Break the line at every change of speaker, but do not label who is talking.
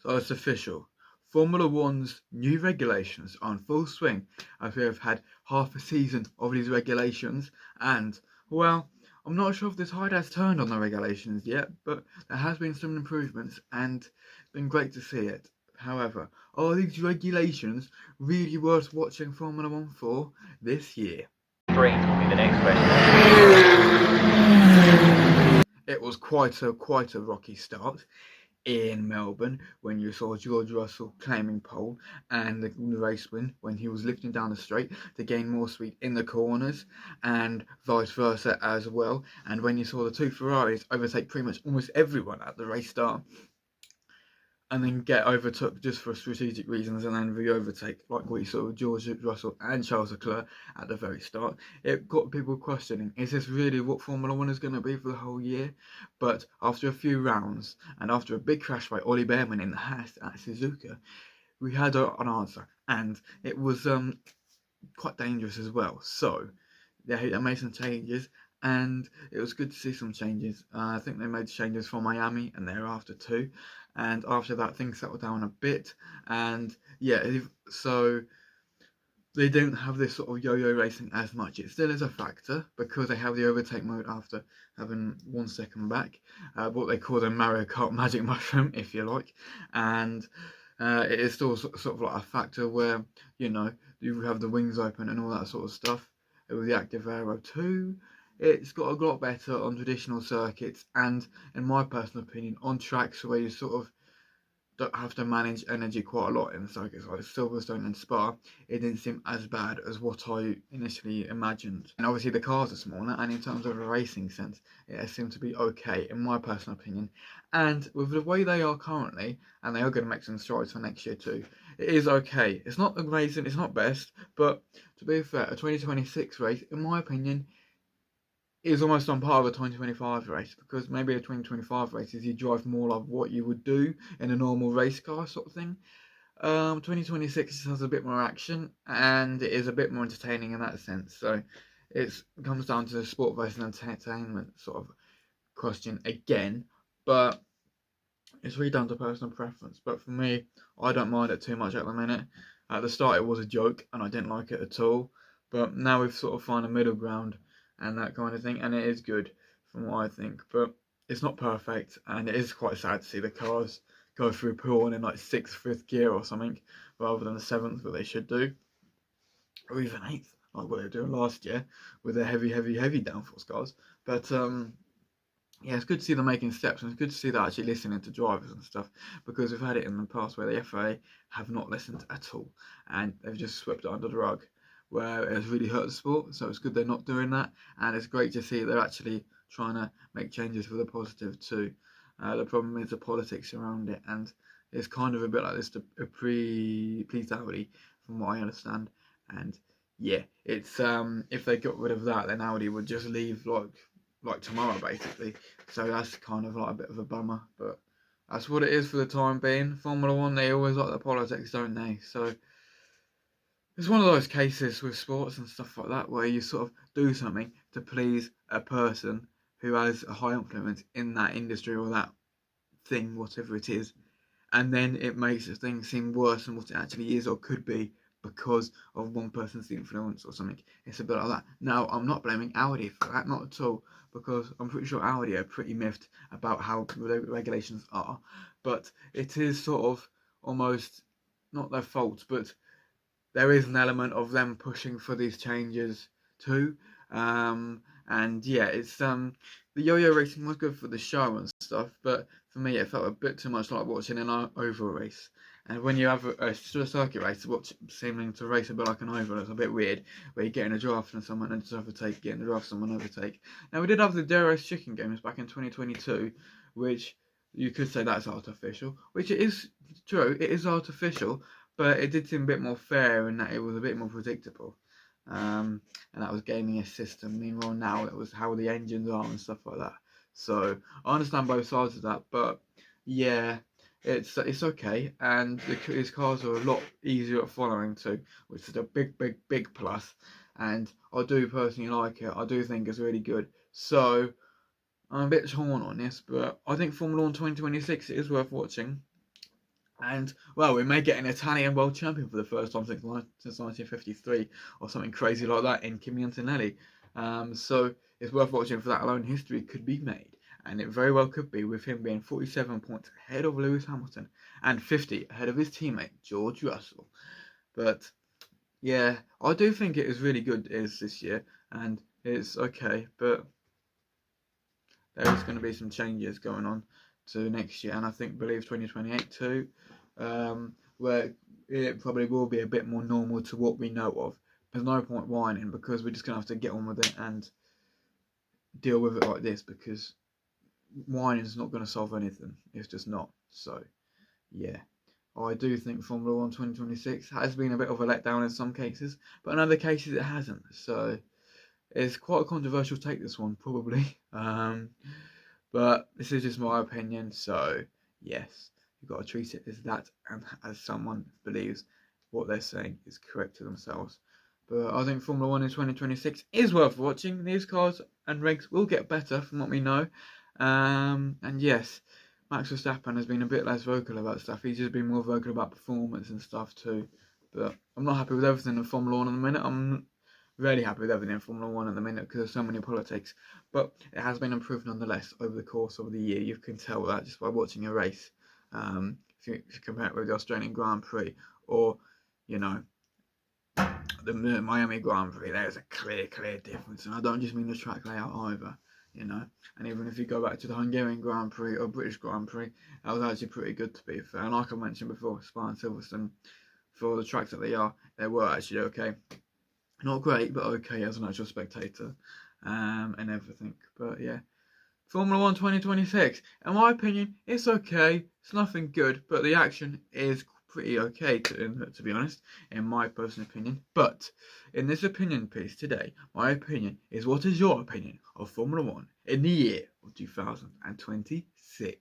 So it's official. Formula One's new regulations are in full swing as we have had half a season of these regulations and, well, I'm not sure if the tide has turned on the regulations yet, but there has been some improvements and it's been great to see it. However, are these regulations really worth watching Formula One for this year?
Green will be the next question.
It was quite a rocky start in Melbourne when you saw George Russell claiming pole and the race win when he was lifting down the straight to gain more speed in the corners and vice versa as well, and when you saw the two Ferraris overtake pretty much almost everyone at the race start and then get overtook just for strategic reasons and then re-overtake like we saw with George Russell and Charles Leclerc at the very start. It got people questioning, is this really what Formula 1 is going to be for the whole year? But after a few rounds and after a big crash by Ollie Bearman in the Haas at Suzuka, we had an answer, and it was quite dangerous as well. So they made some changes and it was good to see some changes. I think they made changes for Miami and thereafter too, and after that things settled down a bit, and yeah, so they don't have this sort of yo-yo racing as much. It still is a factor because they have the overtake mode after having 1 second back, what they call the Mario Kart magic mushroom, if you like, and it is still sort of like a factor where, you know, you have the wings open and all that sort of stuff. With the Active Aero 2, it's got a lot better on traditional circuits and, in my personal opinion, on tracks where you sort of don't have to manage energy quite a lot in circuits like Silverstone and Spa. It didn't seem as bad as what I initially imagined. And obviously the cars are smaller, and in terms of a racing sense, it seemed to be okay in my personal opinion. And with the way they are currently, and they are going to make some strides for next year too, it is okay. It's not amazing, it's not best, but to be fair, a 2026 race, in my opinion, is almost on par with a 2025 race, because maybe a 2025 race is you drive more like what you would do in a normal race car sort of thing. 2026 has a bit more action and it is a bit more entertaining in that sense. So it comes down to the sport versus entertainment sort of question again, but it's really down to personal preference. But for me, I don't mind it too much at the minute. At the start, it was a joke and I didn't like it at all. But now we've sort of found a middle ground and that kind of thing, and it is good from what I think. But it's not perfect, and it is quite sad to see the cars go through Pawn in like 6th, 5th gear or something, rather than the 7th, what they should do, or even 8th, like what they were doing last year with their heavy downforce cars. But yeah, it's good to see them making steps, and it's good to see that actually listening to drivers and stuff, because we've had it in the past where the FIA have not listened at all, and they've just swept it under the rug, where it has really hurt the sport. So it's good they're not doing that, and it's great to see they're actually trying to make changes for the positive too. The problem is the politics around it, and it's kind of a bit like this please Audi, from what I understand. And yeah, it's if they got rid of that, then Audi would just leave like tomorrow basically. So that's kind of like a bit of a bummer, but that's what it is for the time being. Formula One, they always like the politics, don't they? So it's one of those cases with sports and stuff like that where you sort of do something to please a person who has a high influence in that industry or that thing, whatever it is, and then it makes the thing seem worse than what it actually is or could be because of one person's influence or something. It's a bit like that. Now, I'm not blaming Audi for that, not at all, because I'm pretty sure Audi are pretty miffed about how the regulations are, but it is sort of almost not their fault, but there is an element of them pushing for these changes too. And yeah, it's the yo-yo racing was good for the show and stuff, but for me it felt a bit too much like watching an oval race. And when you have a circuit race, watch seeming to race a bit like an oval, it's a bit weird, where you're getting a draft and someone and just overtake, getting a draft, someone overtake. Now we did have the DRS Chicken Games back in 2022, which you could say that's artificial, which it is true, it is artificial, but it did seem a bit more fair in that it was a bit more predictable. And that was gaming a system. Meanwhile, now it was how the engines are and stuff like that. So I understand both sides of that, but yeah, it's okay. And his cars are a lot easier at following too, which is a big plus. And I do personally like it. I do think it's really good. So I'm a bit torn on this, but I think Formula One 2026 is worth watching. And, well, we may get an Italian world champion for the first time since 1953 or something crazy like that in Kimi Antonelli. So it's worth watching for that alone. History could be made. And it very well could be, with him being 47 points ahead of Lewis Hamilton and 50 ahead of his teammate George Russell. But yeah, I do think it is really good this year, and it's okay, but there's going to be some changes going on to next year, and I believe 2028 too, where it probably will be a bit more normal to what we know of. There's no point whining, because we're just going to have to get on with it and deal with it like this, because whining is not going to solve anything. It's just not. So yeah, I do think Formula 1 2026 has been a bit of a letdown in some cases, but in other cases it hasn't. So it's quite a controversial take, this one, probably. But this is just my opinion, so yes, you've got to treat it as that, and as someone believes what they're saying is correct to themselves. But I think Formula 1 in 2026 is worth watching. These cars and regs will get better from what we know. And yes, Max Verstappen has been a bit less vocal about stuff. He's just been more vocal about performance and stuff too. But I'm not happy with everything in Formula 1 at the minute. I'm really happy with everything in Formula 1 at the minute, because there's so many politics. But it has been improved nonetheless over the course of the year. You can tell that just by watching a race. If you compare it with the Australian Grand Prix, or, you know, the Miami Grand Prix, there's a clear difference. And I don't just mean the track layout either, you know. And even if you go back to the Hungarian Grand Prix or British Grand Prix, that was actually pretty good, to be fair. And like I mentioned before, Spa and Silverstone, for the tracks that they were actually okay. Not great, but okay as an actual spectator, and everything. But yeah, Formula 1 2026, in my opinion, it's okay. It's nothing good, but the action is pretty okay, to be honest, in my personal opinion. But in this opinion piece today, my opinion is, what is your opinion of Formula 1 in the year of 2026?